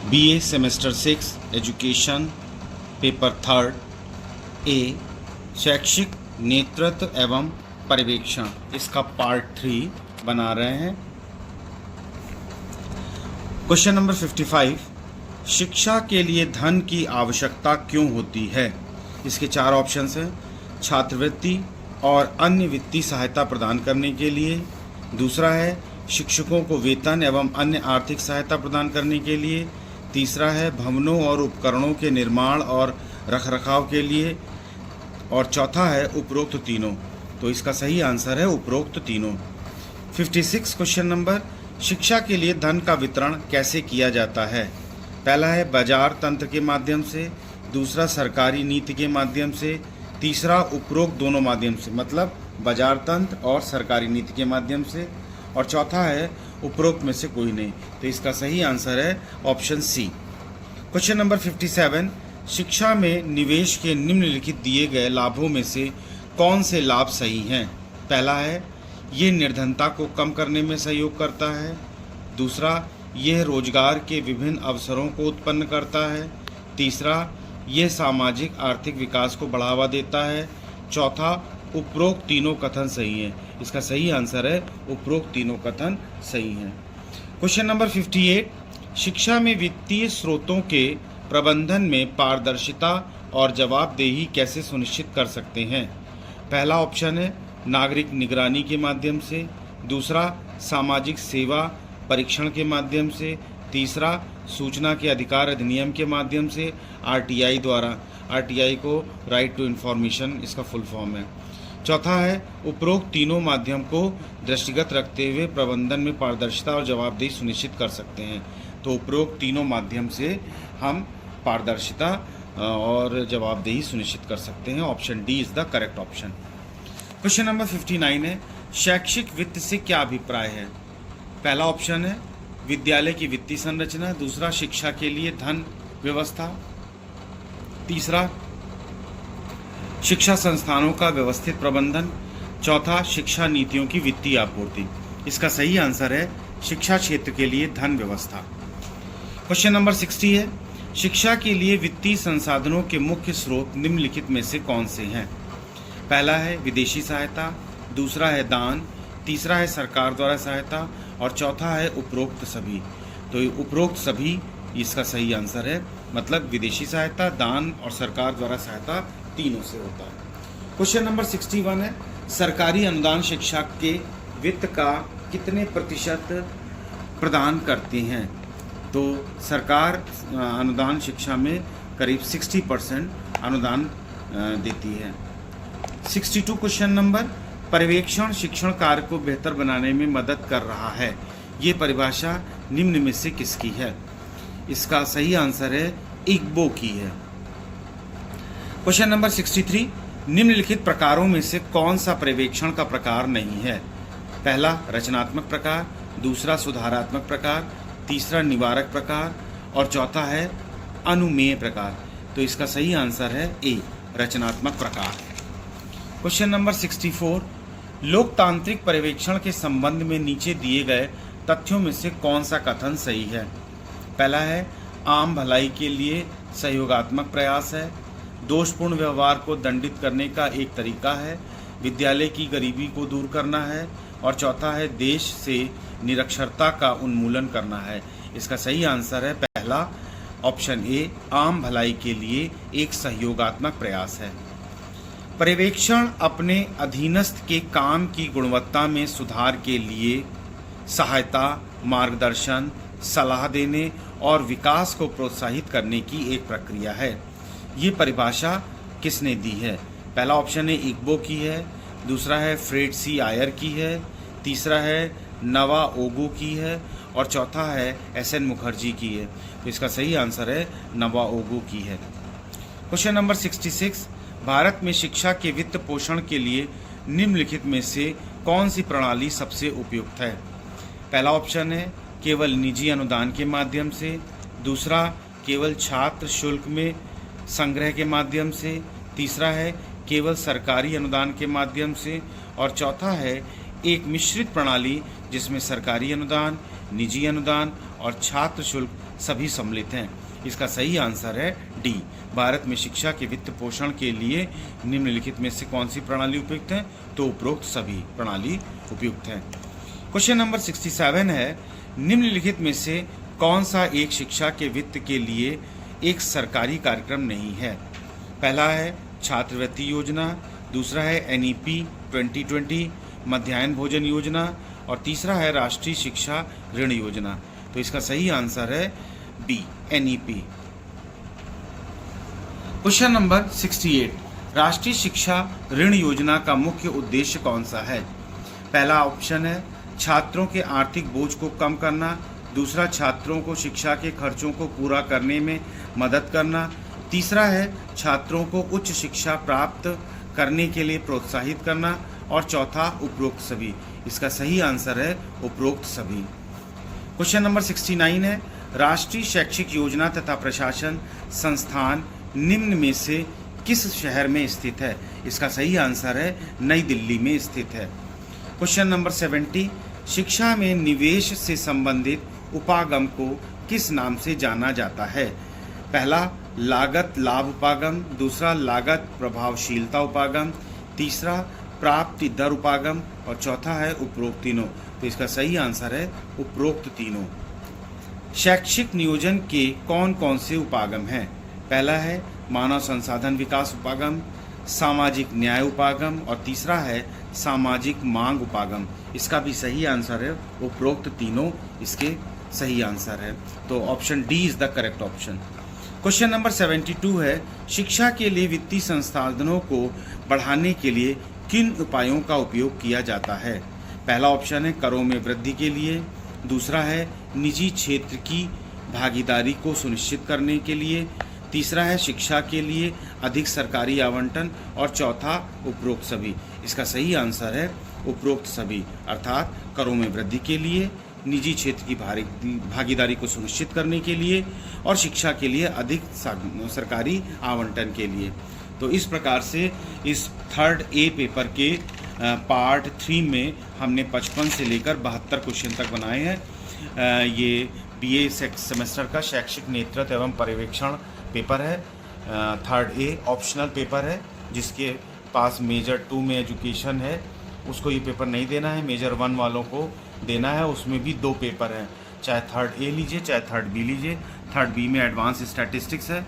BA semester 6 education paper 3 ए शैक्षिक नेतृत्व एवं पर्यवेक्षण, इसका पार्ट 3 बना रहे हैं। क्वेश्चन नंबर 55, शिक्षा के लिए धन की आवश्यकता क्यों होती है? इसके 4 ऑप्शंस हैं। छात्रवृत्ति और अन्य वित्तीय सहायता प्रदान करने के लिए, दूसरा है शिक्षकों को वेतन एवं अन्य आर्थिक सहायता प्रदान करने के लिए, तीसरा है भवनों और उपकरणों के निर्माण और रखरखाव के लिए, और चौथा है उपरोक्त तीनों। तो इसका सही आंसर है उपरोक्त तीनों। 56 क्वेश्चन नंबर, शिक्षा के लिए धन का वितरण कैसे किया जाता है? पहला है बाजार तंत्र के माध्यम से, दूसरा सरकारी नीति के माध्यम से, तीसरा उपरोक्त दोनों माध्यम से, मतलब बाजार तंत्र और सरकारी नीति के माध्यम से, और चौथा है उपरोक्त में से कोई नहीं। तो इसका सही आंसर है ऑप्शन सी। क्वेश्चन नंबर 57, शिक्षा में निवेश के निम्नलिखित दिए गए लाभों में से कौन से लाभ सही हैं? पहला है ये निर्धनता को कम करने में सहयोग करता है, दूसरा यह रोजगार के विभिन्न अवसरों को उत्पन्न करता है, तीसरा यह सामाजिक आर्थिक विकास को बढ़ावा देता है, चौथा उपरोक्त तीनों कथन सही हैं। इसका सही आंसर है उपरोक्त तीनों कथन सही हैं। क्वेश्चन नंबर 58, शिक्षा में वित्तीय स्रोतों के प्रबंधन में पारदर्शिता और जवाबदेही कैसे सुनिश्चित कर सकते हैं? पहला ऑप्शन है नागरिक निगरानी के माध्यम से, दूसरा सामाजिक सेवा परीक्षण के माध्यम से, तीसरा सूचना के अधिकार अधिनियम के माध्यम से, आरटीआई द्वारा, आरटीआई को राइट टू इन्फॉर्मेशन इसका फुल फॉर्म है, चौथा है उपरोक्त तीनों माध्यम को दृष्टिगत रखते हुए प्रबंधन में पारदर्शिता और जवाबदेही सुनिश्चित कर सकते हैं। तो उपरोक्त तीनों माध्यम से हम पारदर्शिता और जवाबदेही सुनिश्चित कर सकते हैं। Option D is the correct option. Question number 59 है, शैक्षिक वित्त से क्या अभिप्राय है? पहला ऑप्शन है विद्यालय की वित्तीय संरचना, दूसरा शिक्षा के लिए धन व्यवस्था, तीसरा शिक्षा संस्थानों का व्यवस्थित प्रबंधन, चौथा शिक्षा नीतियों की वित्तीय आपूर्ति। इसका सही आंसर है शिक्षा क्षेत्र के लिए धन व्यवस्था। क्वेश्चन नंबर 60 है, शिक्षा के लिए वित्तीय संसाधनों के मुख्य स्रोत निम्नलिखित में से कौन से हैं? पहला है विदेशी सहायता, दूसरा है दान, तीसरा है सरकार द्वारा सहायता, और चौथा है उपरोक्त सभी। तो उपरोक्त सभी इसका सही आंसर है, मतलब विदेशी सहायता, दान और सरकार द्वारा सहायता तीनों से होता है। क्वेश्चन नंबर 61 है, सरकारी अनुदान शिक्षा के वित्त का कितने प्रतिशत प्रदान करते हैं? तो सरकार अनुदान शिक्षा में करीब 60% अनुदान देती है। 62 क्वेश्चन नंबर, पर्यवेक्षण शिक्षण कार्य को बेहतर बनाने में मदद कर रहा है, ये परिभाषा निम्न में से किसकी है? इसका सही आंसर है इग्बो की है। क्वेश्चन नंबर 63, निम्नलिखित प्रकारों में से कौन सा पर्यवेक्षण का प्रकार नहीं है? पहला रचनात्मक प्रकार, दूसरा सुधारात्मक प्रकार, तीसरा निवारक प्रकार, और चौथा है अनुमेय प्रकार। तो इसका सही आंसर है ए रचनात्मक प्रकार। क्वेश्चन नंबर 64, लोकतांत्रिक पर्यवेक्षण के संबंध में नीचे दिए गए तथ्यों में से कौन सा कथन सही है? पहला है आम भलाई के लिए सहयोगात्मक प्रयास है, दोषपूर्ण व्यवहार को दंडित करने का एक तरीका है, विद्यालय की गरीबी को दूर करना है, और चौथा है देश से निरक्षरता का उन्मूलन करना है। इसका सही आंसर है पहला ऑप्शन ए आम भलाई के लिए एक सहयोगात्मक प्रयास है। पर्यवेक्षण अपने अधीनस्थ के काम की गुणवत्ता में सुधार के लिए सहायता, मार्गदर्शन, सलाह देने और विकास को प्रोत्साहित करने की एक प्रक्रिया है। ये परिभाषा किसने दी है? पहला ऑप्शन है इग्बो की है, दूसरा है फ्रेड सी आयर की है, तीसरा है नवा ओगो की है, और चौथा है एस.एन. मुखर्जी की है। तो इसका सही आंसर है नवा ओगो की है। क्वेश्चन नंबर 66, भारत में शिक्षा के वित्त पोषण के लिए निम्नलिखित में से कौन सी प्रणाली सबसे उपयुक्त है? पहला ऑप्शन है केवल निजी अनुदान के माध्यम से, दूसरा केवल छात्र शुल्क में संग्रह के माध्यम से, तीसरा है केवल सरकारी अनुदान के माध्यम से, और चौथा है एक मिश्रित प्रणाली जिसमें सरकारी अनुदान, निजी अनुदान और छात्र शुल्क सभी सम्मिलित हैं। इसका सही आंसर है डी। भारत में शिक्षा के वित्त पोषण के लिए निम्नलिखित में से कौन सी प्रणाली उपयुक्त है? तो उपरोक्त सभी प्रणाली उपयुक्त हैं। क्वेश्चन नंबर 67 है, निम्नलिखित में से कौन सा एक शिक्षा के वित्त के लिए एक सरकारी कार्यक्रम नहीं है? पहला है छात्रवृत्ति योजना, दूसरा है NEP 2020 मध्याह्न भोजन योजना, और तीसरा है राष्ट्रीय शिक्षा ऋण योजना। तो इसका सही आंसर है बी, NEP। क्वेश्चन नंबर 68, राष्ट्रीय शिक्षा ऋण योजना का मुख्य उद्देश्य कौन सा है? पहला ऑप्शन है छात्रों के आर्थिक बोझ को कम करना, दूसरा छात्रों को शिक्षा के खर्चों को पूरा करने में मदद करना, तीसरा है छात्रों को उच्च शिक्षा प्राप्त करने के लिए प्रोत्साहित करना, और चौथा उपरोक्त सभी। इसका सही आंसर है उपरोक्त सभी। क्वेश्चन नंबर 69 है, राष्ट्रीय शैक्षिक योजना तथा प्रशासन संस्थान निम्न में से किस शहर में स्थित है? इसका सही आंसर है नई दिल्ली में स्थित है। क्वेश्चन नंबर 70, शिक्षा में निवेश से संबंधित उपागम को किस नाम से जाना जाता है? पहला लागत लाभ उपागम, दूसरा लागत प्रभावशीलता उपागम, तीसरा प्राप्ति दर उपागम, और चौथा है उपरोक्त तीनों। तो इसका सही आंसर है उपरोक्त तीनों। शैक्षिक नियोजन के कौन कौन से उपागम हैं? पहला है मानव संसाधन विकास उपागम, सामाजिक न्याय उपागम, और तीसरा है सामाजिक मांग उपागम। इसका भी सही आंसर है उपरोक्त तीनों, इसके सही आंसर है। तो option D is the correct option. Question number 72 है, शिक्षा के लिए वित्तीय संसाधनों को बढ़ाने के लिए किन उपायों का उपयोग किया जाता है? पहला ऑप्शन है करों में वृद्धि के लिए, दूसरा है निजी क्षेत्र की भागीदारी को सुनिश्चित करने के लिए, तीसरा है शिक्षा के लिए अधिक सरकारी आवंटन, और चौथा उपरोक्त सभी। इसका सही आंसर है उपरोक्त सभी, अर्थात करों में वृद्धि के लिए, निजी क्षेत्र की भागीदारी को सुनिश्चित करने के लिए, और शिक्षा के लिए अधिक सरकारी आवंटन के लिए। तो इस प्रकार से इस थर्ड ए पेपर के पार्ट 3 में हमने 55 से लेकर 72 क्वेश्चन तक बनाए हैं। ये BA सेमेस्टर का शैक्षिक नेतृत्व एवं पर्यवेक्षण पेपर है, थर्ड ए ऑप्शनल पेपर है। जिसके पास मेजर 2 में एजुकेशन है उसको ये पेपर नहीं देना है, मेजर 1 वालों को देना है। उसमें भी 2 पेपर हैं, चाहे थर्ड ए लीजिए चाहे थर्ड बी लीजिए। थर्ड बी में एडवांस स्टैटिस्टिक्स है,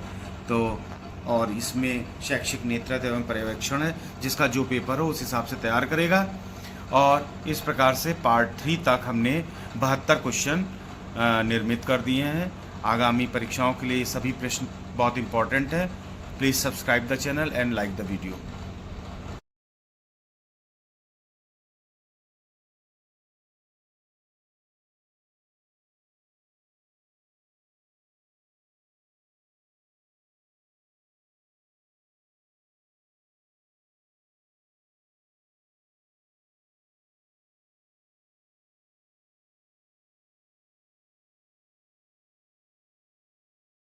तो और इसमें शैक्षिक नेतृत्व एवं पर्यवेक्षण है। जिसका जो पेपर हो उस हिसाब से तैयार करेगा। और इस प्रकार से पार्ट 3 तक हमने 72 क्वेश्चन निर्मित कर दिए हैं। आगामी परीक्षाओं के लिए सभी प्रश्न बहुत इंपॉर्टेंट है। Please subscribe the channel and like the video.